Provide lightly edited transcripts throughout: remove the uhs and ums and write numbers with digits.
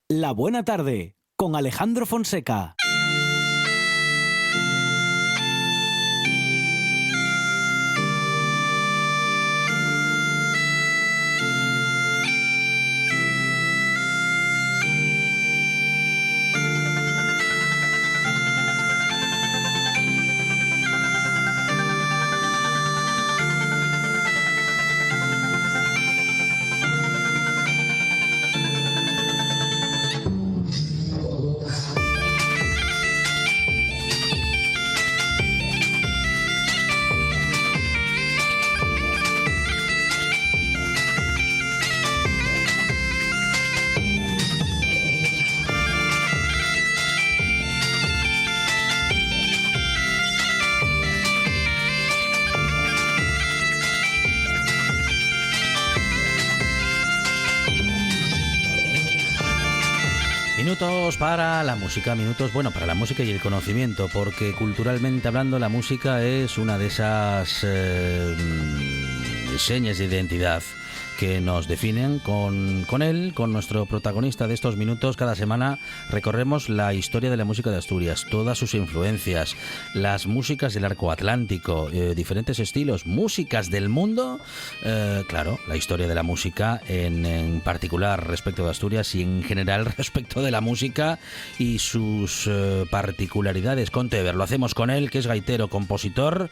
La Buena Tarde, con Alejandro Fonseca. Minutos para la música, para la música y el conocimiento, porque culturalmente hablando la música es una de esas señas de identidad que nos definen. Con nuestro protagonista de estos minutos. Cada semana recorremos la historia de la música de Asturias, todas sus influencias, las músicas del arco atlántico, diferentes estilos, músicas del mundo, claro, la historia de la música en particular respecto de Asturias y en general respecto de la música y sus particularidades. Contever, lo hacemos con él, que es gaitero, compositor,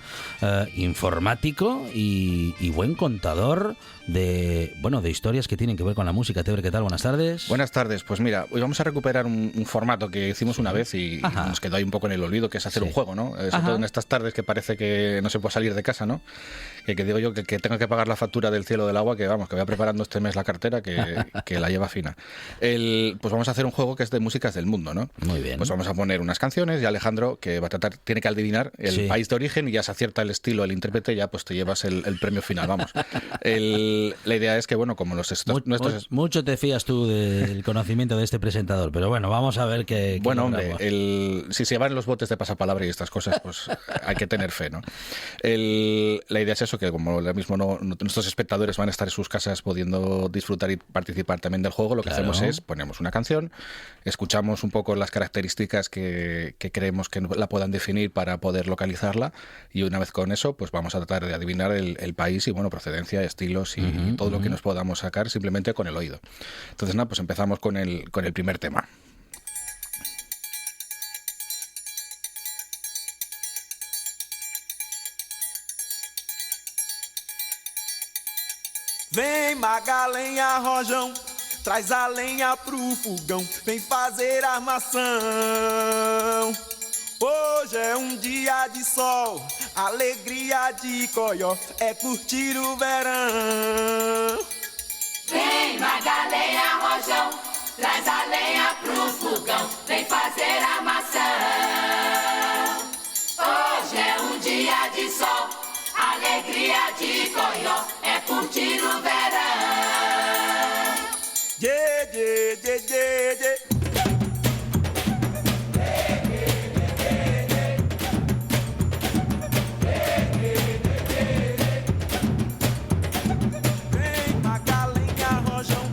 informático y buen contador de historias que tienen que ver con la música. Teber, ¿qué tal? Buenas tardes. Buenas tardes. Pues mira, hoy vamos a recuperar un formato que hicimos una vez y nos quedó ahí un poco en el olvido, que es hacer un juego, ¿no? Sobre todo en estas tardes que parece que no se puede salir de casa, ¿no? Que digo yo que tengo que pagar la factura del cielo del agua, que voy preparando este mes la cartera, que la lleva fina. Pues vamos a hacer un juego que es de músicas del mundo, ¿no? Muy bien. Pues vamos a poner unas canciones y Alejandro, que tiene que adivinar el país de origen, y ya se acierta el estilo, el intérprete, ya pues te llevas el premio final, vamos. La idea es que, como mucho te fías tú del conocimiento de este presentador, pero bueno, vamos a ver qué bueno, hombre, si se van los botes de pasapalabra y estas cosas, pues hay que tener fe, ¿no? La idea es eso, que como ahora mismo nuestros espectadores van a estar en sus casas pudiendo disfrutar y participar también del juego, lo que hacemos es ponemos una canción, escuchamos un poco las características que creemos que la puedan definir para poder localizarla, y una vez con eso, pues vamos a tratar de adivinar el país y, procedencia, estilos y todo lo que nos podamos sacar simplemente con el oído. Entonces, pues empezamos con el primer tema. Vem Magalenha Rojão, traz a lenha pro fogão, vem fazer armação. Hoje é dia de sol, alegria de coió, é curtir o verão. Vem Magalenha Rojão, traz a lenha pro fogão, vem fazer armação. Hoje é dia de sol, alegria de coió, é curtir o verão. Yeah, yeah, yeah, yeah, yeah. Vem Magalenha Rojão,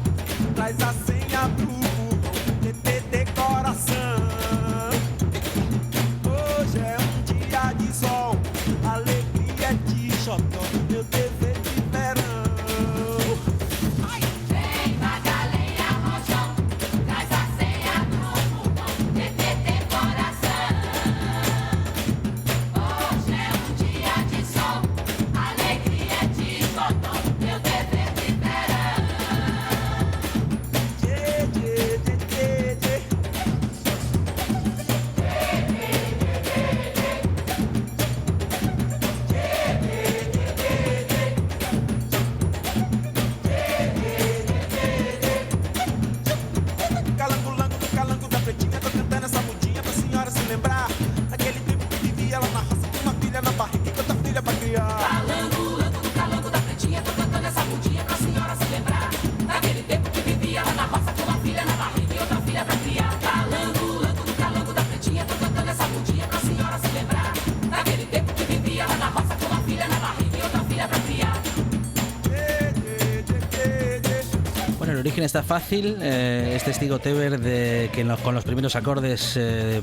origen está fácil, es testigo Teber de que con los primeros acordes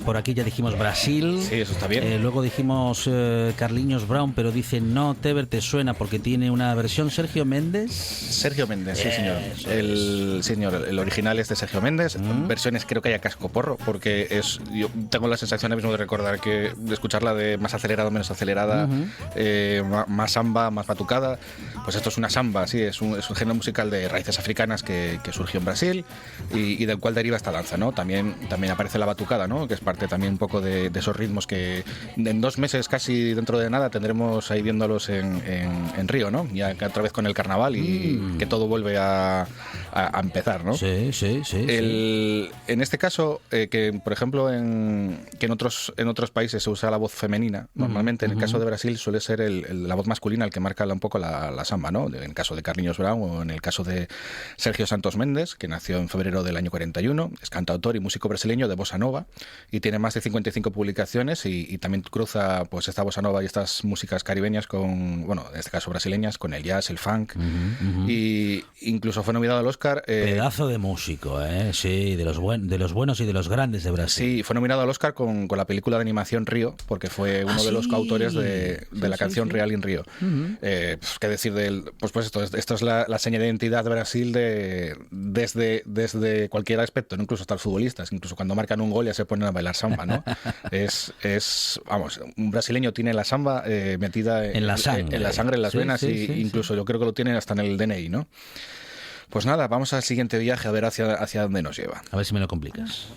por aquí ya dijimos Brasil. Sí, eso está bien. Luego dijimos Carlinhos Brown, pero dice no, Teber te suena porque tiene una versión Sergio Méndez. Sergio Méndez, sí señor. El original es de Sergio Méndez. Versiones creo que hay a cascoporro, porque yo tengo la sensación ahora mismo de recordar de escucharla de más acelerada, menos acelerada, más samba, más batucada. Pues esto es una samba, sí, es un género musical de raíces africanas que surgió en Brasil y del cual deriva esta danza, ¿no? También aparece la batucada, ¿no? Que es parte también un poco de esos ritmos que en 2 meses casi dentro de nada tendremos ahí viéndolos en Río, ¿no? Ya otra vez con el carnaval y que todo vuelve a empezar, ¿no? Sí. En este caso, que por ejemplo que en otros países se usa la voz femenina, normalmente en el caso de Brasil suele ser la voz masculina el que marca un poco la samba, ¿no? En el caso de Carlinhos Brown o en el caso de Sergio Santos Méndez, que nació en febrero del año 41, es cantautor y músico brasileño de bossa nova y tiene más de 55 publicaciones y también cruza pues esta bossa nova y estas músicas caribeñas con, bueno, en este caso brasileñas, con el jazz, el funk y incluso fue nominado al Oscar. Pedazo de músico, sí, de los buenos y de los grandes de Brasil. Sí, fue nominado al Oscar con la película de animación Río, porque fue uno de los coautores de la canción Real in Río. Pues, ¿qué decir de él? Pues esto es la seña de identidad de Brasil desde cualquier aspecto, ¿no? Incluso hasta los futbolistas, incluso cuando marcan un gol ya se ponen a bailar samba, ¿no? Vamos, un brasileño tiene la samba metida en la sangre, en las venas, incluso yo creo que lo tienen hasta en el DNI, ¿no? Pues nada, vamos al siguiente viaje a ver hacia dónde nos lleva. A ver si me lo complicas.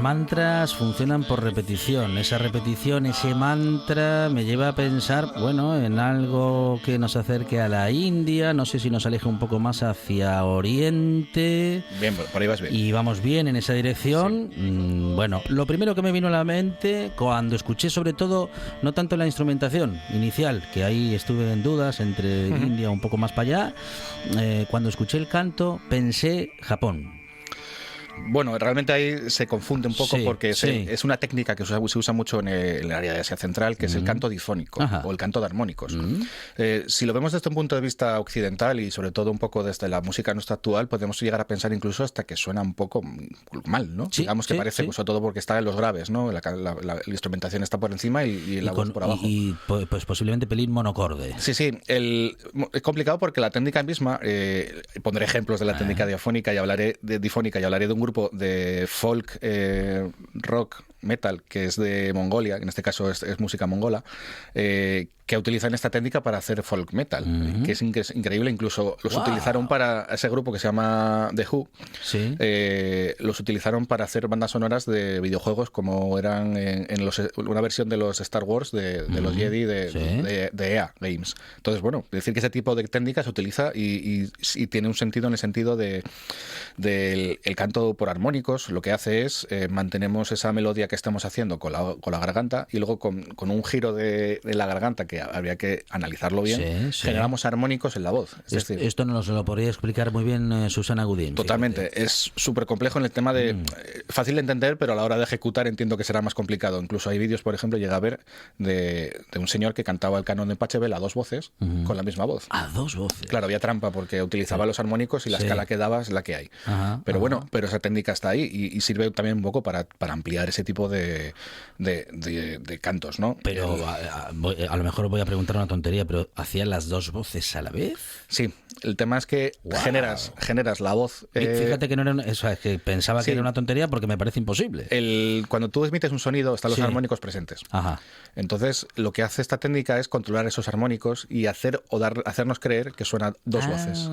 Mantras funcionan por repetición. Esa repetición, ese mantra me lleva a pensar, bueno, en algo que nos acerque a la India, no sé si nos aleje un poco más hacia Oriente. Bien, por ahí vas bien. Y vamos bien en esa dirección. Sí. Bueno, lo primero que me vino a la mente cuando escuché sobre todo, no tanto la instrumentación inicial, que ahí estuve en dudas entre India un poco más para allá, cuando escuché el canto pensé Japón. Bueno, realmente ahí se confunde un poco porque es una técnica que se usa mucho en el área de Asia Central, que es el canto difónico o el canto de armónicos. Si lo vemos desde un punto de vista occidental y sobre todo un poco desde la música nuestra actual, podemos llegar a pensar incluso hasta que suena un poco mal, ¿no? Digamos que parece, pues, sobre todo porque está en los graves, ¿no? La instrumentación está por encima y la voz por abajo. Y pues posiblemente pelín monocorde. Sí. Es complicado porque la técnica misma, pondré ejemplos de la técnica difónica y hablaré de un grupo de folk, rock, metal, que es de Mongolia, en este caso es música mongola, que utilizan esta técnica para hacer folk metal, que es increíble. Incluso los utilizaron para ese grupo que se llama The Who, los utilizaron para hacer bandas sonoras de videojuegos como eran una versión de los Star Wars de los Jedi de EA Games. Entonces, bueno, decir que ese tipo de técnica se utiliza y tiene un sentido en el sentido del canto por armónicos. Lo que hace es mantenemos esa melodía que estemos haciendo con la garganta y luego con un giro de la garganta que habría que analizarlo bien, generamos armónicos en la voz. Es decir, esto nos lo podría explicar muy bien Susana Gudín. Totalmente. Fíjate. Es súper complejo en el tema de... Fácil de entender, pero a la hora de ejecutar entiendo que será más complicado. Incluso hay vídeos, por ejemplo, llega a ver de un señor que cantaba el canon de Pachelbel a 2 voces con la misma voz. A 2 voces. Claro, había trampa porque utilizaba los armónicos y la escala que daba es la que hay. Pero bueno, pero esa técnica está ahí y sirve también un poco para ampliar ese tipo de cantos, ¿no? Pero a lo mejor voy a preguntar una tontería, pero ¿hacía las 2 voces a la vez? Sí, el tema es que generas la voz... Fíjate que no era, que pensaba que era una tontería porque me parece imposible. Cuando tú emites un sonido están los armónicos presentes. Entonces lo que hace esta técnica es controlar esos armónicos y hacernos creer que suena 2 voces.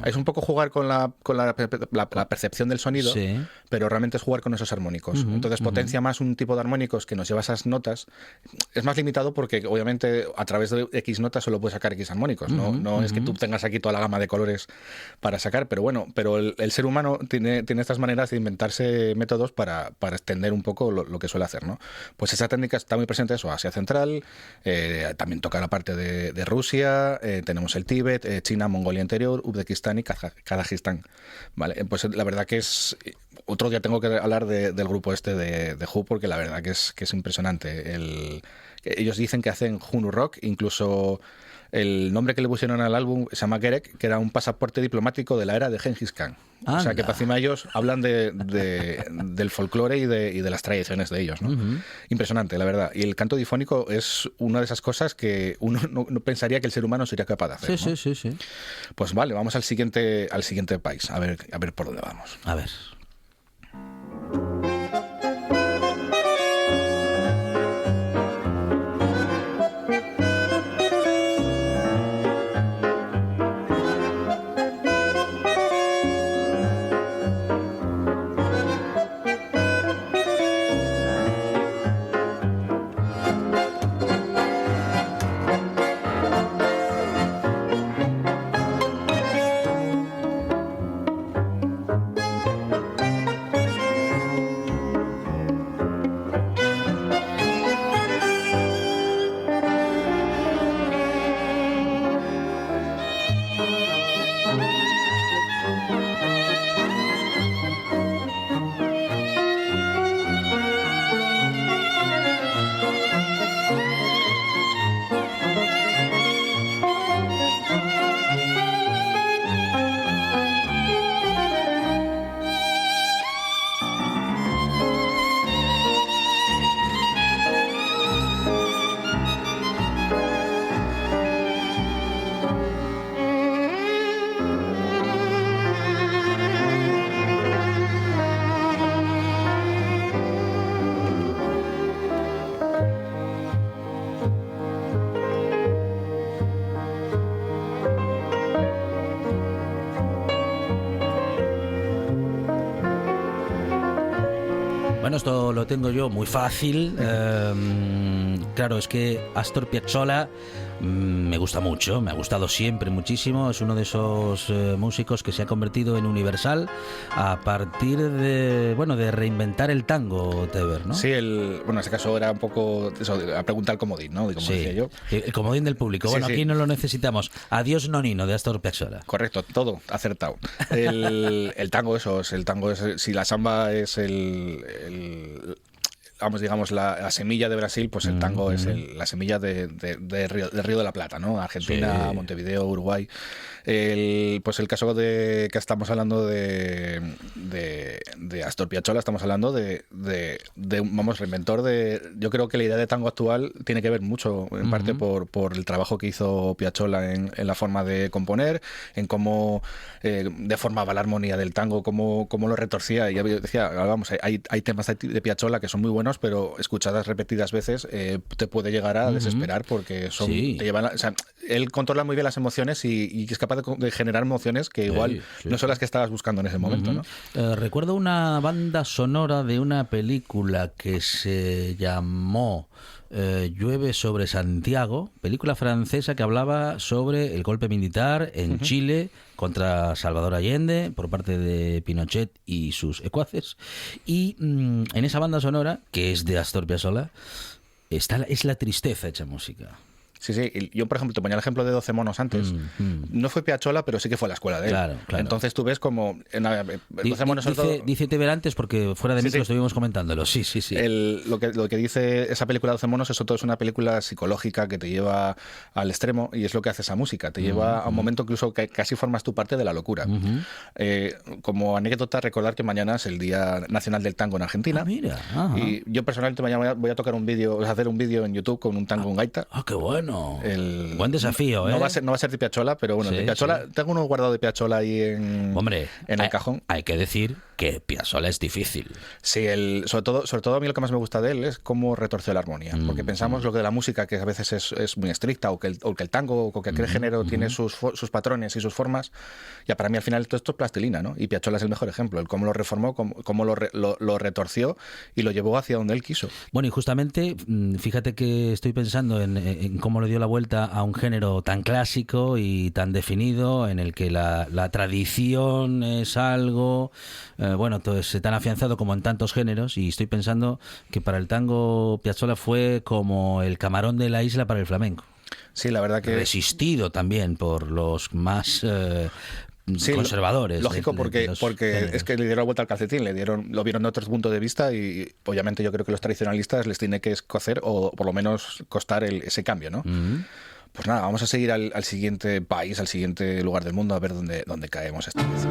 Es un poco jugar con la percepción del sonido, pero realmente es jugar con esos armónicos. Entonces potencia más un tipo de armónicos que nos lleva a esas notas. Es más limitado porque obviamente a través de X notas solo puedes sacar X armónicos. No es que tú tengas aquí toda la gama de colores para sacar, pero bueno, pero el ser humano tiene estas maneras de inventarse métodos para extender un poco lo que suele hacer, ¿no? Pues esa técnica está muy presente eso, Asia Central, también toca la parte de Rusia, tenemos el Tíbet, China, Mongolia Interior, Uzbekistán y Kazajistán. Vale, pues la verdad que es... Otro día tengo que hablar del grupo este de Who, porque la verdad que es impresionante. Ellos dicen que hacen Hunu Rock, incluso el nombre que le pusieron al álbum se llama Gerek, que era un pasaporte diplomático de la era de Gengis Khan. O sea que para encima ellos hablan del folclore y de las tradiciones de ellos, ¿no? Impresionante, la verdad. Y el canto difónico es una de esas cosas que uno no pensaría que el ser humano sería capaz de hacer, ¿no? Sí. Pues vale, vamos al siguiente país, a ver por dónde vamos. A ver. Bueno, esto lo tengo yo muy fácil. Claro, es que Astor Piazzolla me gusta mucho, me ha gustado siempre muchísimo. Es uno de esos músicos que se ha convertido en universal a partir de reinventar el tango, Teber, ¿no? Sí, en este caso era un poco eso, a preguntar al comodín, ¿no? Como decía yo. El comodín del público. Bueno, aquí no lo necesitamos. Adiós Nonino, de Astor Piazzolla. Correcto, todo acertado. El tango, si la samba es digamos, la semilla de Brasil, pues el tango es la semilla del Río de la Plata, ¿no? Argentina, Montevideo, Uruguay. Pues el caso de que estamos hablando de Astor Piazzolla, estamos hablando de reinventor yo creo que la idea de tango actual tiene que ver mucho, en parte, por el trabajo que hizo Piazzolla en la forma de componer, en cómo deformaba la armonía del tango, cómo lo retorcía. Y decía, vamos, hay temas de Piazzolla que son muy buenos, pero escuchadas repetidas veces te puede llegar a desesperar porque te llevan, o sea, él controla muy bien las emociones y es capaz de generar emociones que igual no son las que estabas buscando en ese momento, ¿no? Recuerdo una banda sonora de una película que se llamó Llueve sobre Santiago, película francesa que hablaba sobre el golpe militar en Chile contra Salvador Allende por parte de Pinochet y sus ecuaces. Y en esa banda sonora, que es de Astor Piazzolla, es la tristeza hecha música. Sí, sí. Y yo, por ejemplo, te ponía el ejemplo de 12 monos antes. No fue Piazzolla, pero sí que fue la escuela de él. Claro. Entonces tú ves como... 12 monos Dice Teber antes porque fuera de micro estuvimos comentándolo. Sí. Lo que dice esa película 12 monos, eso todo es una película psicológica que te lleva al extremo y es lo que hace esa música. Te lleva a un momento incluso que casi formas tu parte de la locura. Como anécdota, recordar que mañana es el Día Nacional del Tango en Argentina. Ah, mira. Y yo personalmente mañana voy a tocar hacer un vídeo en YouTube con un tango en gaita. ¡Ah, qué bueno! Buen desafío, ¿eh? No va a ser de Piazzolla, pero bueno, de Piazzolla, tengo uno guardado de Piazzolla ahí en el cajón. Hay que decir que Piazzolla es difícil. Sí, sobre todo a mí lo que más me gusta de él es cómo retorció la armonía. Porque pensamos lo que de la música, que a veces es muy estricta, o que el tango, o que aquel género tiene sus patrones y sus formas. Ya para mí al final todo esto es plastilina, ¿no? Y Piazzolla es el mejor ejemplo. El cómo lo reformó, cómo lo retorció y lo llevó hacia donde él quiso. Bueno, y justamente, fíjate que estoy pensando en cómo le dio la vuelta a un género tan clásico y tan definido, en el que la tradición es algo... entonces tan afianzado como en tantos géneros, y estoy pensando que para el tango Piazzolla fue como el camarón de la isla para el flamenco. Sí, la verdad que... Resistido también por los más... conservadores. Lógico, porque es que le dieron la vuelta al calcetín, lo vieron de otro punto de vista y obviamente yo creo que los tradicionalistas les tiene que escocer o por lo menos costar ese cambio, ¿no? Pues nada, vamos a seguir al siguiente país, al siguiente lugar del mundo, a ver dónde caemos esta vez.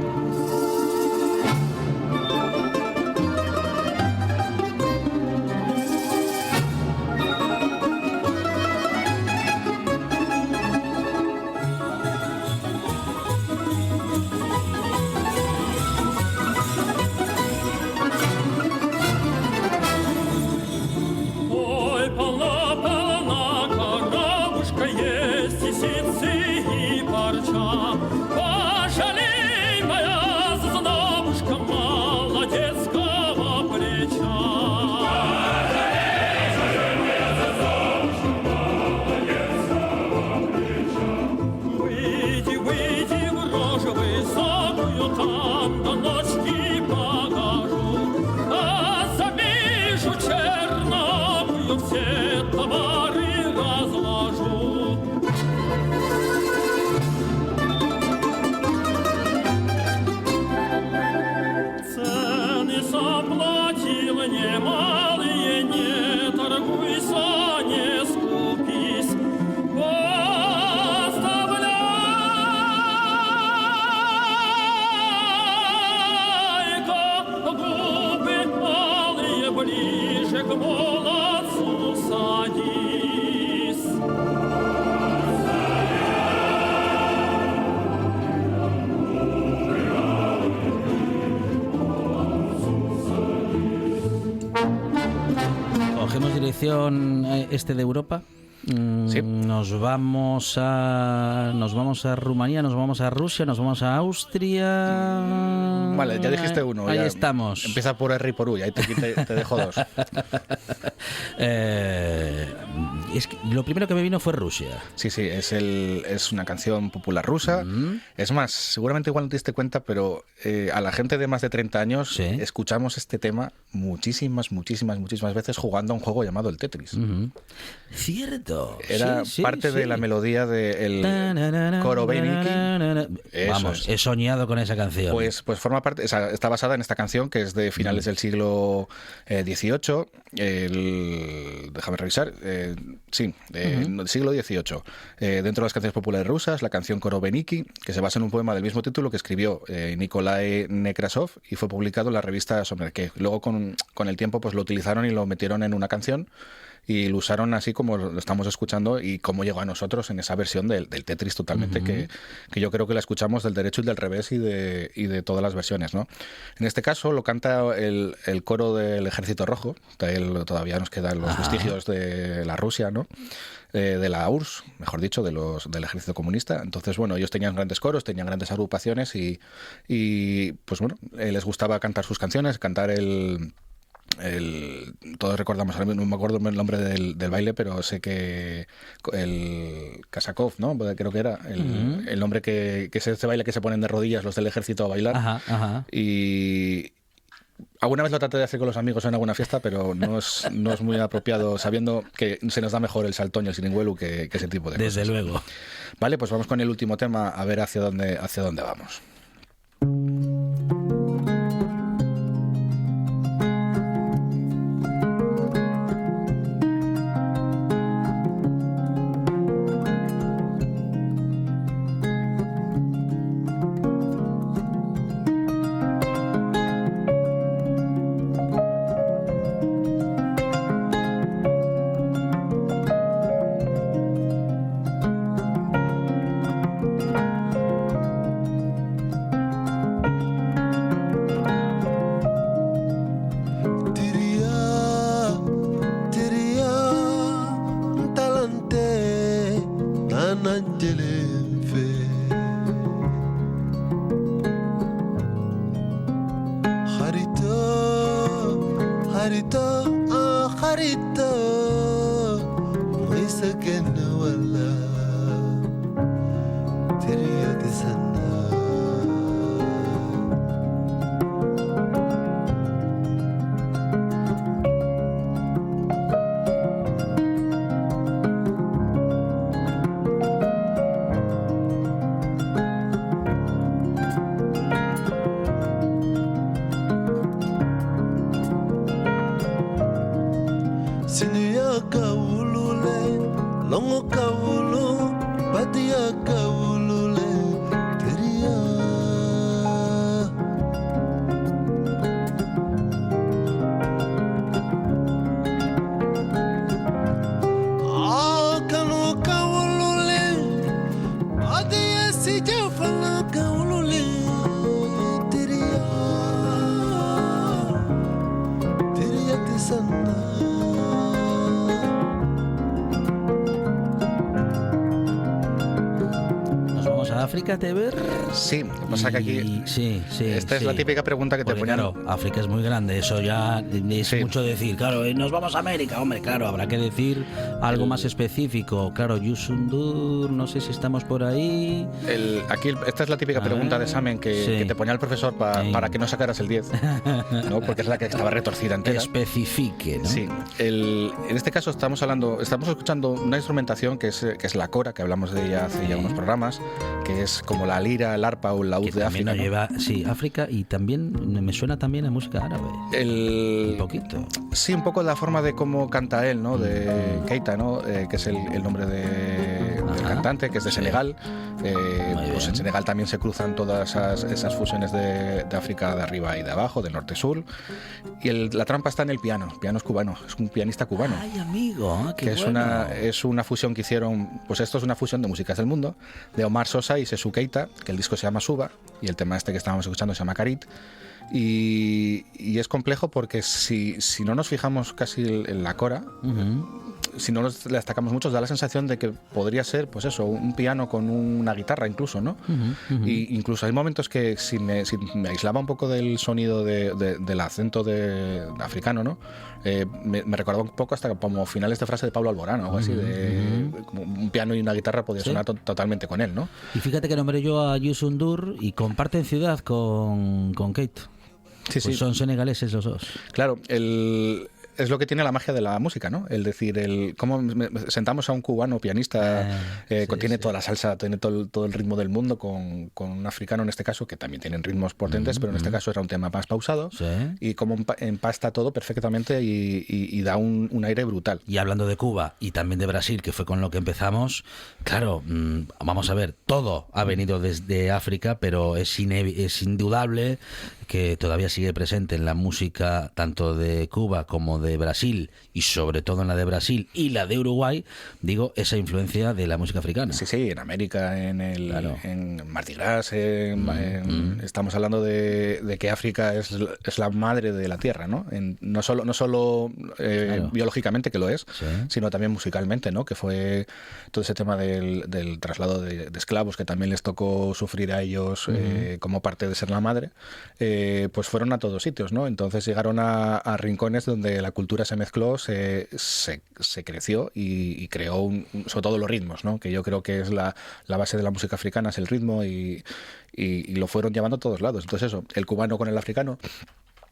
Cogemos dirección este de Europa. Sí. Nos vamos a Rumanía, nos vamos a Rusia, nos vamos a Austria. Vale, ya dijiste uno. Ahí ya estamos. Empieza por R y por U, y ahí te dejo dos. Es que lo primero que me vino fue Rusia. Sí, es una canción popular rusa. Es más, seguramente igual no te diste cuenta, pero a la gente de más de 30 años escuchamos este tema muchísimas veces jugando a un juego llamado el Tetris. Cierto. Era parte de la melodía del coro Beniki. Vamos, he soñado con esa canción. Pues forma parte, está basada en esta canción que es de finales del siglo XVIII. Déjame revisar. Del siglo XVIII. Dentro de las canciones populares rusas, la canción Coro Beniki, que se basa en un poema del mismo título que escribió Nikolai Nekrasov y fue publicado en la revista Somerke. Luego con el tiempo pues lo utilizaron y lo metieron en una canción y lo usaron así como lo estamos escuchando y cómo llegó a nosotros en esa versión del Tetris totalmente, que yo creo que la escuchamos del derecho y del revés y de todas las versiones, ¿no? En este caso lo canta el coro del Ejército Rojo, todavía nos quedan los vestigios de la Rusia, ¿no? De la URSS, mejor dicho, del Ejército Comunista. Entonces, bueno, ellos tenían grandes coros, tenían grandes agrupaciones y pues bueno, les gustaba cantar sus canciones, cantar todos recordamos, ahora no me acuerdo el nombre del baile, pero sé que el Kazakov, ¿no? Creo que era el nombre que es este baile que se ponen de rodillas los del ejército a bailar. Ajá. Y alguna vez lo traté de hacer con los amigos en alguna fiesta, pero no es muy apropiado, sabiendo que se nos da mejor el saltón y el siringuelu que ese tipo de cosas. Desde luego. Vale, pues vamos con el último tema a ver hacia dónde vamos. África, Teber? Sí, pasa que aquí esta es la típica pregunta que te ponían. Claro, África es muy grande, eso ya es mucho decir. Claro, nos vamos a América, hombre, claro, habrá que decir algo más específico. Claro, Yusundur, no sé si estamos por ahí. Aquí esta es la típica pregunta de examen que te ponía el profesor para que no sacaras el 10, ¿no? Porque es la que estaba retorcida entera. Especifique, ¿no? Sí. En este caso estamos escuchando una instrumentación que es la cora, que hablamos de ella hace ya unos programas, que es como la lira, el arpa o el laúd de África, ¿no? Lleva, sí, África, y también me suena también a música árabe. Un poquito. Sí, un poco la forma de cómo canta él, ¿no? De Keita, ¿no? Que es el nombre del cantante, que es de Senegal. Pues en Senegal también se cruzan todas esas fusiones de África de arriba y de abajo, del norte-sur. Y la trampa está en el piano. El piano es cubano, es un pianista cubano. ¡Ay, amigo! ¡Qué que bueno! es una fusión que hicieron, pues esto es una fusión de músicas del mundo, de Omar Sosa y Sesu Keita, que el disco se llama Suba y el tema este que estábamos escuchando se llama Karit. Y es complejo porque si no nos fijamos casi en la cora, si no le destacamos mucho, da la sensación de que podría ser, pues eso, un piano con una guitarra incluso, ¿no? Y incluso hay momentos que si me aislaba un poco del sonido del acento africano, ¿no? Me recordaba un poco hasta como finales de frase de Pablo Alborán o algo así, como un piano y una guitarra podía sonar totalmente con él, ¿no? Y fíjate que nombré yo a Yusundur y comparten ciudad con Keita. Sí, pues son senegaleses los dos. Claro, es lo que tiene la magia de la música, ¿no? El decir, cómo sentamos a un cubano pianista que tiene toda la salsa, tiene todo el ritmo del mundo, con un africano en este caso, que también tienen ritmos potentes, pero en este caso era un tema más pausado, y cómo empasta todo perfectamente y da un aire brutal. Y hablando de Cuba y también de Brasil, que fue con lo que empezamos, claro, vamos a ver, todo ha venido desde África, pero es indudable que todavía sigue presente en la música tanto de Cuba como de Brasil y sobre todo en la de Brasil y la de Uruguay, digo, esa influencia de la música africana. Sí, en América, en Mardi Gras, estamos hablando de que África es la madre de la tierra, ¿no? No solo Claro. biológicamente, que lo es, Sí. sino también musicalmente, ¿no? Que fue todo ese tema del traslado de esclavos que también les tocó sufrir a ellos como parte de ser la madre, pues fueron a todos sitios, ¿no? Entonces llegaron a rincones donde la cultura se mezcló, se creció y creó sobre todo los ritmos, ¿no? Que yo creo que es la base de la música africana, es el ritmo y lo fueron llevando a todos lados. Entonces eso, el cubano con el africano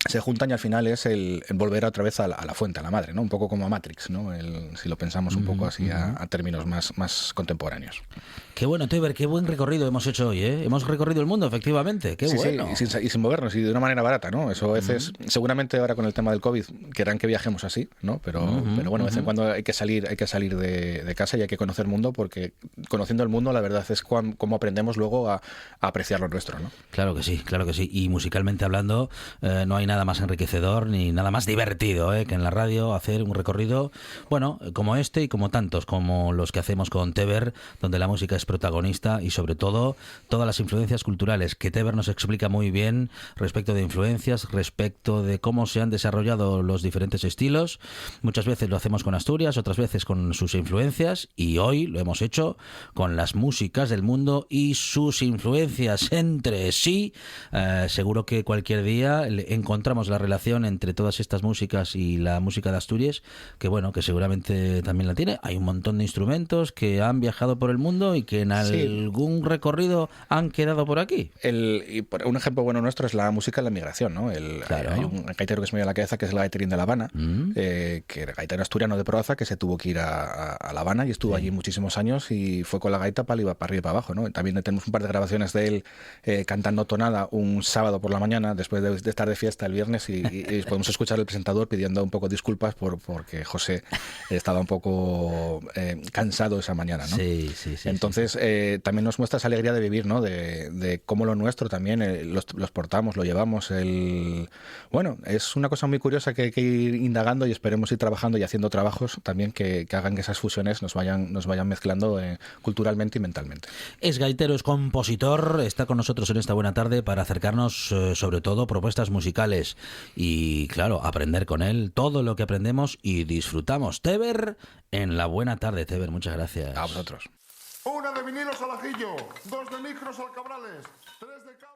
se juntan y al final es el volver otra vez a la fuente, a la madre, ¿no? Un poco como a Matrix, ¿no? Si lo pensamos un poco así a términos más contemporáneos. Qué bueno, Teber, qué buen recorrido hemos hecho hoy, ¿eh? Hemos recorrido el mundo, efectivamente, qué Sí, bueno. sí, y sin movernos y de una manera barata, ¿no? Eso a veces, seguramente ahora con el tema del COVID querrán que viajemos así, ¿no? Pero bueno, de vez en cuando hay que salir de casa y hay que conocer el mundo, porque conociendo el mundo la verdad es cómo aprendemos luego a apreciar lo nuestro, ¿no? Claro que sí, claro que sí. Y musicalmente hablando, no hay nada más enriquecedor ni nada más divertido que en la radio hacer un recorrido, bueno, como este y como tantos, como los que hacemos con Teber, donde la música es protagonista y sobre todo todas las influencias culturales que Teber nos explica muy bien respecto de influencias, respecto de cómo se han desarrollado los diferentes estilos. Muchas veces lo hacemos con Asturias, otras veces con sus influencias y hoy lo hemos hecho con las músicas del mundo y sus influencias entre sí. Seguro que cualquier día encontramos la relación entre todas estas músicas y la música de Asturias, que bueno, que seguramente también la tiene. Hay un montón de instrumentos que han viajado por el mundo y que en algún recorrido han quedado por aquí. Un ejemplo bueno nuestro es la música en la migración, ¿no? Claro. Hay un gaitero que se me viene a la cabeza que es el gaiterín de La Habana, que era gaitero asturiano de proza, que se tuvo que ir a La Habana y estuvo allí muchísimos años y fue con la gaita para arriba y para abajo, ¿no? También tenemos un par de grabaciones de él cantando tonada un sábado por la mañana después de estar de fiesta el viernes y podemos escuchar al presentador pidiendo un poco disculpas porque José estaba un poco cansado esa mañana, ¿no? Sí. Entonces también nos muestra esa alegría de vivir, ¿no? De cómo lo nuestro también los portamos, lo llevamos. Bueno, es una cosa muy curiosa que hay que ir indagando y esperemos ir trabajando y haciendo trabajos también que hagan que esas fusiones nos vayan mezclando culturalmente y mentalmente. Es gaitero, es compositor, está con nosotros en esta buena tarde para acercarnos sobre todo propuestas musicales y claro, aprender con él todo lo que aprendemos y disfrutamos. Teber en la buena tarde. Teber, muchas gracias. A vosotros. Una de vinilos al ajillo, 2 de micros al Cabrales, 3 de cable...